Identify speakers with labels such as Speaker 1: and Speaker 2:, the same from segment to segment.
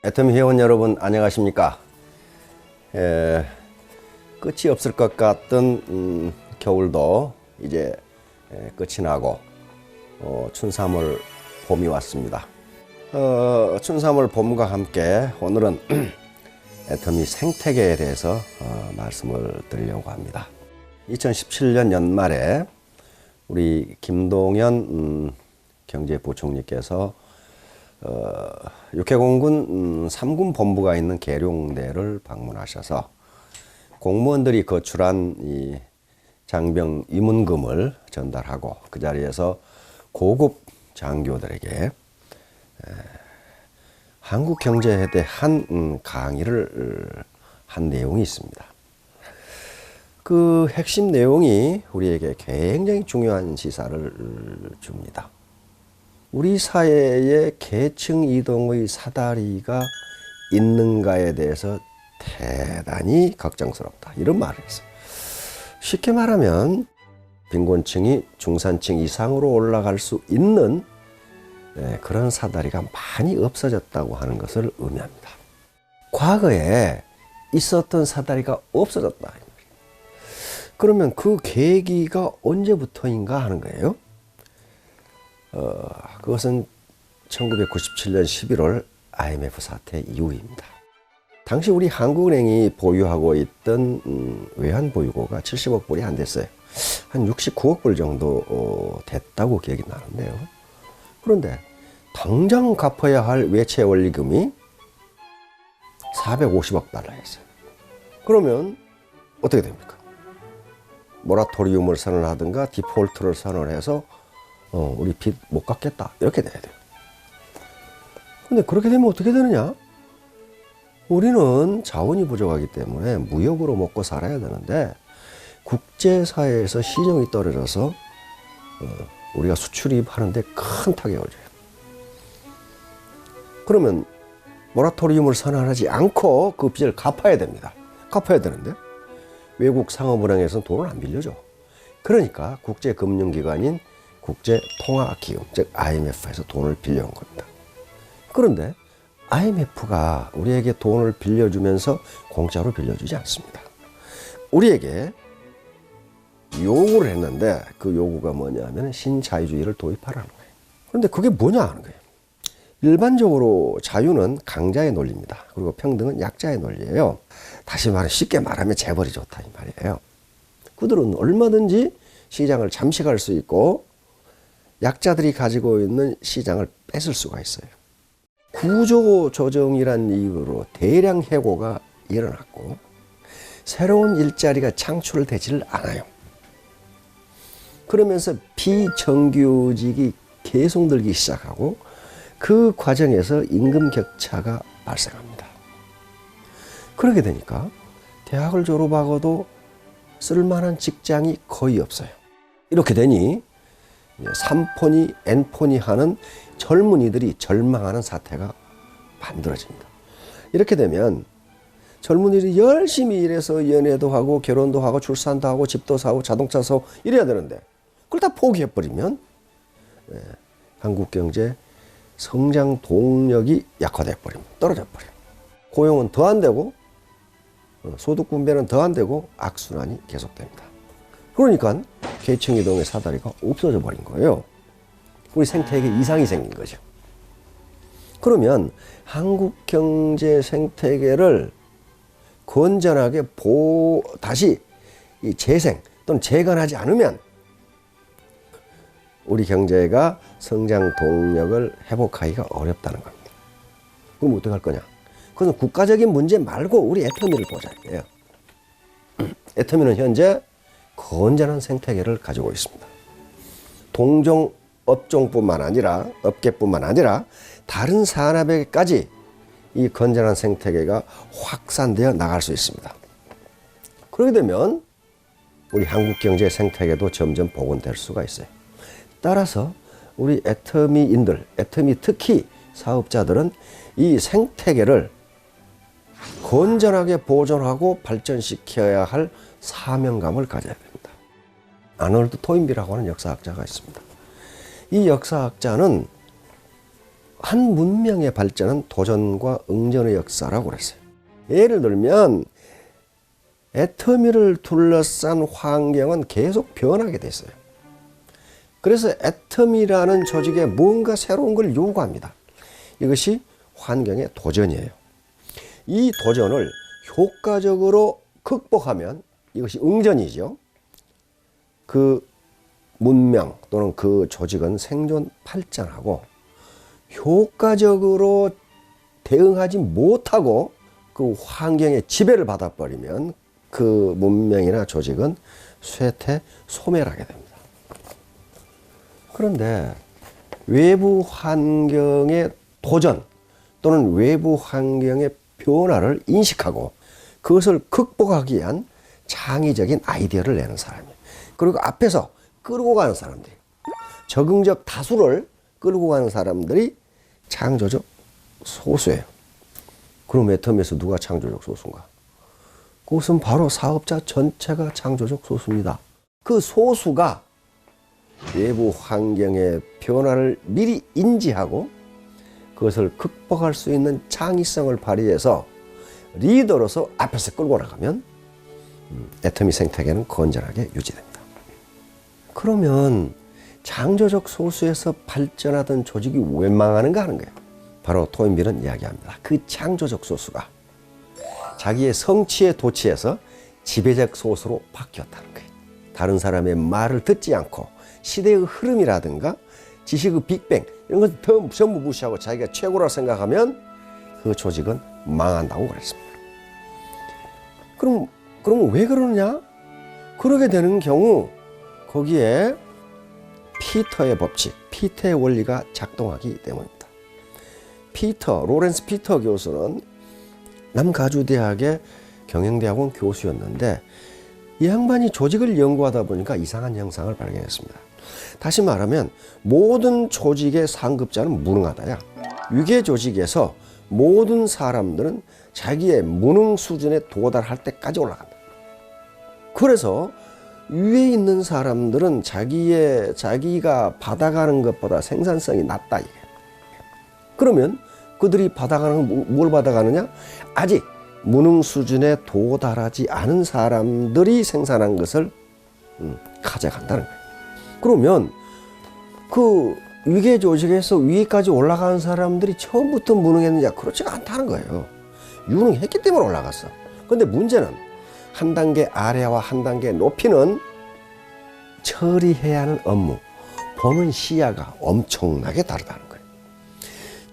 Speaker 1: 애터미 회원 여러분 안녕하십니까? 끝이 없을 것 같던 겨울도 이제 끝이 나고 춘삼월 봄이 왔습니다. 춘삼월 봄과 함께 오늘은 애터미 생태계에 대해서 말씀을 드리려고 합니다. 2017년 연말에 우리 김동연 경제부총리께서 육해공군 3군 본부가 있는 계룡대를 방문하셔서 공무원들이 거출한 이 장병 위문금을 전달하고 그 자리에서 고급 장교들에게 한국 경제에 대한 강의를 한 내용이 있습니다. 그 핵심 내용이 우리에게 굉장히 중요한 시사를 줍니다. 우리 사회에 계층 이동의 사다리가 있는가에 대해서 대단히 걱정스럽다. 이런 말을 했어요. 쉽게 말하면 빈곤층이 중산층 이상으로 올라갈 수 있는 그런 사다리가 많이 없어졌다고 하는 것을 의미합니다. 과거에 있었던 사다리가 없어졌다. 그러면 그 계기가 언제부터인가 하는 거예요. 그것은 1997년 11월 IMF 사태 이후입니다. 당시 우리 한국은행이 보유하고 있던 외환 보유고가 70억 불이 안 됐어요. 한 69억 불 정도 됐다고 기억이 나는데요. 그런데 당장 갚아야 할 외채 원리금이 450억 달러였어요. 그러면 어떻게 됩니까? 모라토리움을 선언하든가 디폴트를 선언해서 우리 빚 못 갚겠다 이렇게 돼야 돼요. 근데 그렇게 되면 어떻게 되느냐? 우리는 자원이 부족하기 때문에 무역으로 먹고 살아야 되는데 국제사회에서 신용이 떨어져서 우리가 수출입하는데 큰 타격을 줘요. 그러면 모라토리움을 선언하지 않고 그 빚을 갚아야 됩니다. 갚아야 되는데 외국 상업은행에서는 돈을 안 빌려줘. 그러니까 국제금융기관인 국제통화기금, 즉 IMF에서 돈을 빌려온 겁니다. 그런데 IMF가 우리에게 돈을 빌려주면서 공짜로 빌려주지 않습니다. 우리에게 요구를 했는데 그 요구가 뭐냐면 신자유주의를 도입하라는 거예요. 그런데 그게 뭐냐 하는 거예요. 일반적으로 자유는 강자의 논리입니다. 그리고 평등은 약자의 논리예요. 다시 말해 쉽게 말하면 재벌이 좋다 이 말이에요. 그들은 얼마든지 시장을 잠식할 수 있고 약자들이 가지고 있는 시장을 뺏을 수가 있어요. 구조조정이란 이유로 대량 해고가 일어났고 새로운 일자리가 창출되지를 않아요. 그러면서 비정규직이 계속 늘기 시작하고 그 과정에서 임금 격차가 발생합니다. 그렇게 되니까 대학을 졸업하고도 쓸만한 직장이 거의 없어요. 이렇게 되니 3포니 N포니 하는 젊은이들이 절망하는 사태가 만들어집니다. 이렇게 되면 젊은이들이 열심히 일해서 연애도 하고 결혼도 하고 출산도 하고 집도 사고 자동차 사고 이래야 되는데 그걸 다 포기해버리면 한국 경제 성장 동력이 약화돼버립니다. 떨어져버려요. 고용은 더 안 되고 소득 분배는 더 안 되고 악순환이 계속됩니다. 그러니까 계층 이동의 사다리가 없어져 버린 거예요. 우리 생태계에 이상이 생긴 거죠. 그러면 한국 경제 생태계를 건전하게 다시 재생 또는 재건하지 않으면 우리 경제가 성장 동력을 회복하기가 어렵다는 겁니다. 그럼 어떻게 할 거냐? 그건 국가적인 문제 말고 우리 애터미를 보자 이거예요. 애터미는 현재 건전한 생태계를 가지고 있습니다. 동종 업종뿐만 아니라 업계뿐만 아니라 다른 산업에까지 이 건전한 생태계가 확산되어 나갈 수 있습니다. 그렇게 되면 우리 한국 경제 생태계도 점점 복원될 수가 있어요. 따라서 우리 애터미인들, 애터미 특히 사업자들은 이 생태계를 건전하게 보존하고 발전시켜야 할 사명감을 가져야 됩니다. 아놀드 토인비라고 하는 역사학자가 있습니다. 이 역사학자는 한 문명의 발전은 도전과 응전의 역사라고 그랬어요. 예를 들면 애터미를 둘러싼 환경은 계속 변하게 됐어요. 그래서 애터미라는 조직에 뭔가 새로운 걸 요구합니다. 이것이 환경의 도전이에요. 이 도전을 효과적으로 극복하면 이것이 응전이죠. 그 문명 또는 그 조직은 생존 발전하고, 효과적으로 대응하지 못하고 그 환경에 지배를 받아버리면 그 문명이나 조직은 쇠퇴 소멸하게 됩니다. 그런데 외부 환경의 도전 또는 외부 환경의 변화를 인식하고 그것을 극복하기 위한 창의적인 아이디어를 내는 사람이에요. 그리고 앞에서 끌고 가는 사람들이, 적응적 다수를 끌고 가는 사람들이 창조적 소수예요. 그럼 애터미에서 누가 창조적 소수인가? 그것은 바로 사업자 전체가 창조적 소수입니다. 그 소수가 외부 환경의 변화를 미리 인지하고 그것을 극복할 수 있는 창의성을 발휘해서 리더로서 앞에서 끌고 나가면 애터미 생태계는 건전하게 유지됩니다. 그러면 창조적 소수에서 발전하던 조직이 왜 망하는가 하는 거예요. 바로 토인비는 이야기합니다. 그 창조적 소수가 자기의 성취에 도취해서 지배적 소수로 바뀌었다는 거예요. 다른 사람의 말을 듣지 않고 시대의 흐름이라든가 지식의 빅뱅 이런 것을 전부 무시하고 자기가 최고라 생각하면 그 조직은 망한다고 그랬습니다. 그럼 왜 그러느냐? 그러게 되는 경우 거기에 피터의 법칙, 피터의 원리가 작동하기 때문입니다. 로렌스 피터 교수는 남가주대학의 경영대학원 교수였는데 이 양반이 조직을 연구하다 보니까 이상한 현상을 발견했습니다. 다시 말하면 모든 조직의 상급자는 무능하다야. 유괴 조직에서 모든 사람들은 자기의 무능 수준에 도달할 때까지 올라간다. 그래서 위에 있는 사람들은 자기가 받아가는 것보다 생산성이 낮다 이게. 그러면 그들이 받아가는 건 뭘 받아가느냐? 아직 무능 수준에 도달하지 않은 사람들이 생산한 것을 가져간다는 거예요. 그러면 그 위계 조직에서 위에까지 올라가는 사람들이 처음부터 무능했느냐? 그렇지가 않다는 거예요. 유능했기 때문에 올라갔어. 그런데 문제는 한 단계 아래와 한 단계 높이는 처리해야 하는 업무, 보는 시야가 엄청나게 다르다는 거예요.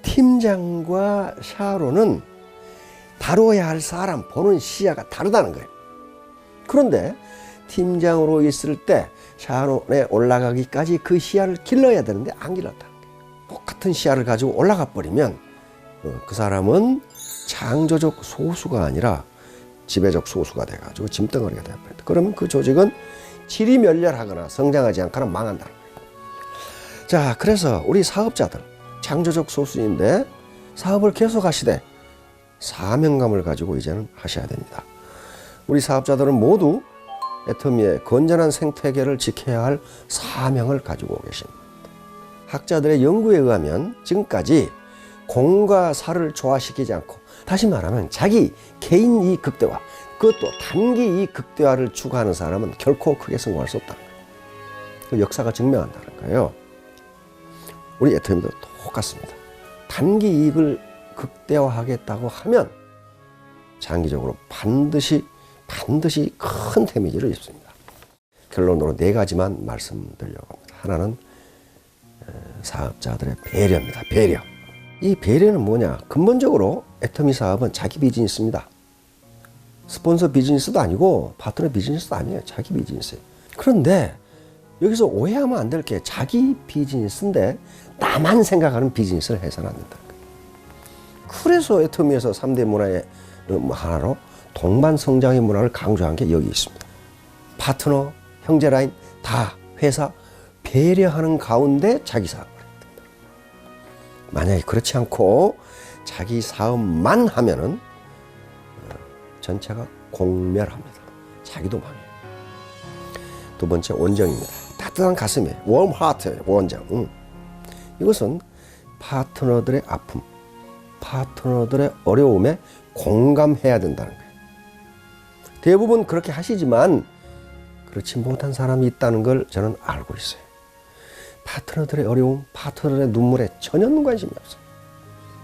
Speaker 1: 팀장과 샤로는 다뤄야 할 사람, 보는 시야가 다르다는 거예요. 그런데 팀장으로 있을 때 샤론에 올라가기까지 그 시야를 길러야 되는데 안 길렀다는 거예요. 똑같은 시야를 가지고 올라가 버리면 그 사람은 창조적 소수가 아니라 지배적 소수가 돼가지고 짐덩어리가 되어버린다. 그러면 그 조직은 질이 멸렬하거나 성장하지 않거나 망한다는 거예요. 자, 그래서 우리 사업자들 창조적 소수인데 사업을 계속하시되 사명감을 가지고 이제는 하셔야 됩니다. 우리 사업자들은 모두 애터미의 건전한 생태계를 지켜야 할 사명을 가지고 계십니다. 학자들의 연구에 의하면 지금까지 공과 사를 조화시키지 않고, 다시 말하면 자기 개인 이익 극대화, 그것도 단기 이익 극대화를 추구하는 사람은 결코 크게 성공할 수 없다는 거예요. 그 역사가 증명한다는 거예요. 우리 애터미도 똑같습니다. 단기 이익을 극대화하겠다고 하면 장기적으로 반드시 큰 데미지를 입습니다. 결론으로 4가지만 말씀드리려고 합니다. 하나는 사업자들의 배려입니다. 배려. 이 배려는 뭐냐? 근본적으로 애터미 사업은 자기 비즈니스입니다. 스폰서 비즈니스도 아니고 파트너 비즈니스도 아니에요. 자기 비즈니스예요. 그런데 여기서 오해하면 안 될 게 자기 비즈니스인데 나만 생각하는 비즈니스를 해서는 안 된다. 그래서 애터미에서 3대 문화의 하나로 동반 성장의 문화를 강조한 게 여기 있습니다. 파트너, 형제 라인 다 회사 배려하는 가운데 자기 사업을 했다. 만약에 그렇지 않고 자기 사업만 하면은 전체가 공멸합니다. 자기도 망해요. 두 번째, 원정입니다. 따뜻한 가슴에 warm heart예요. 원정. 이것은 파트너들의 아픔, 파트너들의 어려움에 공감해야 된다는 거예요. 대부분 그렇게 하시지만 그렇지 못한 사람이 있다는 걸 저는 알고 있어요. 파트너들의 어려움, 파트너들의 눈물에 전혀 관심이 없어요.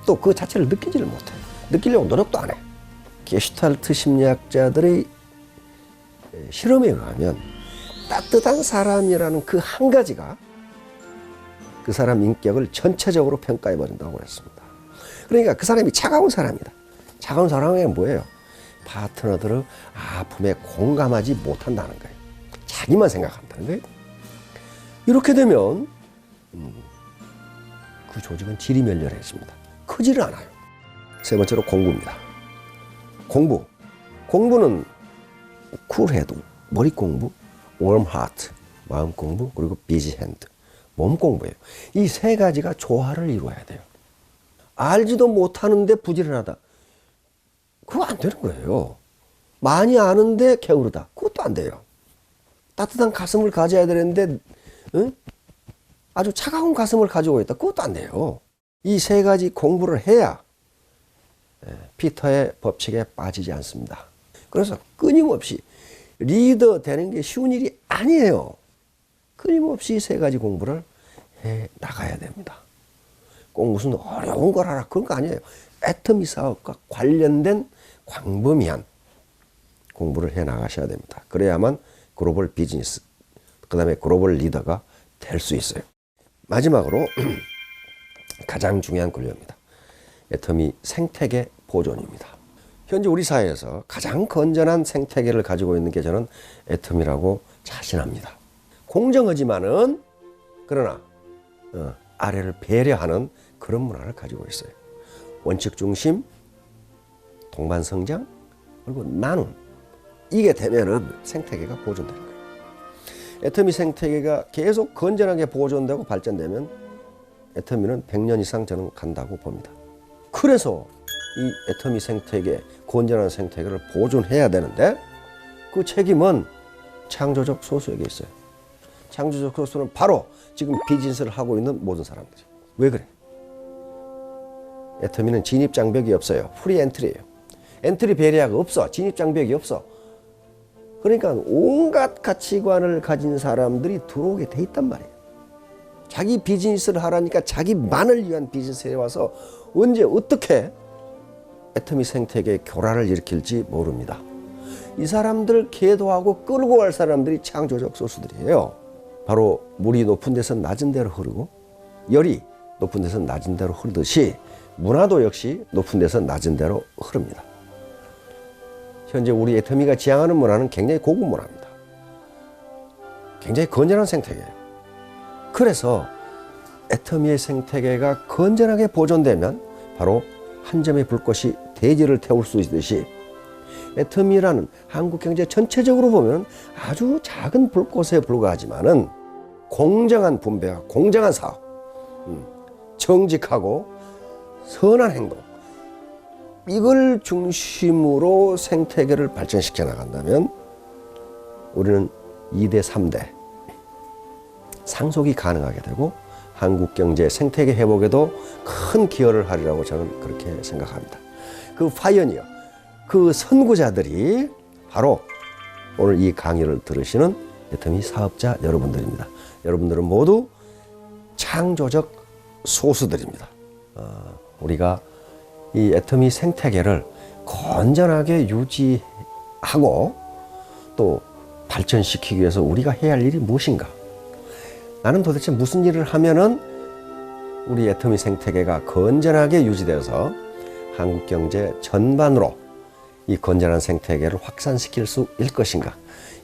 Speaker 1: 또 그 자체를 느끼지를 못해요. 느끼려고 노력도 안 해요. 게슈탈트 심리학자들의 실험에 의하면 따뜻한 사람이라는 그 한 가지가 그 사람 인격을 전체적으로 평가해 버린다고 그랬습니다. 그러니까 그 사람이 차가운 사람이다. 차가운 사람은 뭐예요? 파트너들의 아픔에 공감하지 못한다는 거예요. 자기만 생각한다는 거예요. 이렇게 되면 그 조직은 질이 멸렬해집니다. 크지를 않아요. 세 번째로 공부입니다. 공부는 쿨헤드, 머리 공부, warm heart, 마음 공부, 그리고 busy hand, 몸 공부예요. 이 세 가지가 조화를 이루어야 돼요. 알지도 못하는데 부지런하다. 그거 안 되는 거예요. 많이 아는데 게으르다. 그것도 안 돼요. 따뜻한 가슴을 가져야 되는데 아주 차가운 가슴을 가지고 있다. 그것도 안 돼요. 이 세 가지 공부를 해야 피터의 법칙에 빠지지 않습니다. 그래서 끊임없이 리더 되는 게 쉬운 일이 아니에요. 끊임없이 세 가지 공부를 해 나가야 됩니다. 꼭 무슨 어려운 걸 하라 그런 거 아니에요. 애터미 사업과 관련된 광범위한 공부를 해 나가셔야 됩니다. 그래야만 글로벌 비즈니스, 그 다음에 글로벌 리더가 될 수 있어요. 마지막으로 가장 중요한 권력입니다. 애터미 생태계 보존입니다. 현재 우리 사회에서 가장 건전한 생태계를 가지고 있는 게 저는 애터미라고 자신합니다. 공정하지만은 그러나 아래를 배려하는 그런 문화를 가지고 있어요. 원칙 중심, 동반 성장, 그리고 나눔. 이게 되면은 생태계가 보존되는 거예요. 애터미 생태계가 계속 건전하게 보존되고 발전되면 애터미는 100년 이상 저는 간다고 봅니다. 그래서 이 애터미 생태계, 건전한 생태계를 보존해야 되는데 그 책임은 창조적 소수에게 있어요. 창조적 소수는 바로 지금 비즈니스를 하고 있는 모든 사람들이에요. 왜 그래? 애터미는 진입장벽이 없어요. 프리 엔트리예요. 엔트리 배리아가 없어. 진입장벽이 없어. 그러니까 온갖 가치관을 가진 사람들이 들어오게 돼 있단 말이에요. 자기 비즈니스를 하라니까 자기만을 위한 비즈니스에 와서 언제 어떻게 애터미 생태계의 교란을 일으킬지 모릅니다. 이 사람들 계도하고 끌고 갈 사람들이 창조적 소수들이에요. 바로 물이 높은 데서 낮은 데로 흐르고 열이 높은 데서 낮은 데로 흐르듯이 문화도 역시 높은 데서 낮은 데로 흐릅니다. 현재 우리 애터미가 지향하는 문화는 굉장히 고급 문화입니다. 굉장히 건전한 생태계예요. 그래서 애터미의 생태계가 건전하게 보존되면 바로 한 점의 불꽃이 대지를 태울 수 있듯이 애터미라는 한국 경제 전체적으로 보면 아주 작은 불꽃에 불과하지만은 공정한 분배와 공정한 사업, 정직하고 선한 행동, 이걸 중심으로 생태계를 발전시켜 나간다면 우리는 2대 3대 상속이 가능하게 되고 한국 경제 생태계 회복에도 큰 기여를 하리라고 저는 그렇게 생각합니다. 그 파이어니어, 그 선구자들이 바로 오늘 이 강의를 들으시는 애터미 사업자 여러분들입니다. 여러분들은 모두 창조적 소수들입니다. 우리가 이 애터미 생태계를 건전하게 유지하고 또 발전시키기 위해서 우리가 해야 할 일이 무엇인가? 나는 도대체 무슨 일을 하면은 우리 애터미 생태계가 건전하게 유지되어서 한국 경제 전반으로 이 건전한 생태계를 확산시킬 수 있을 것인가?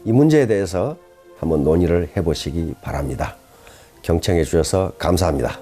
Speaker 1: 이 문제에 대해서 한번 논의를 해보시기 바랍니다. 경청해 주셔서 감사합니다.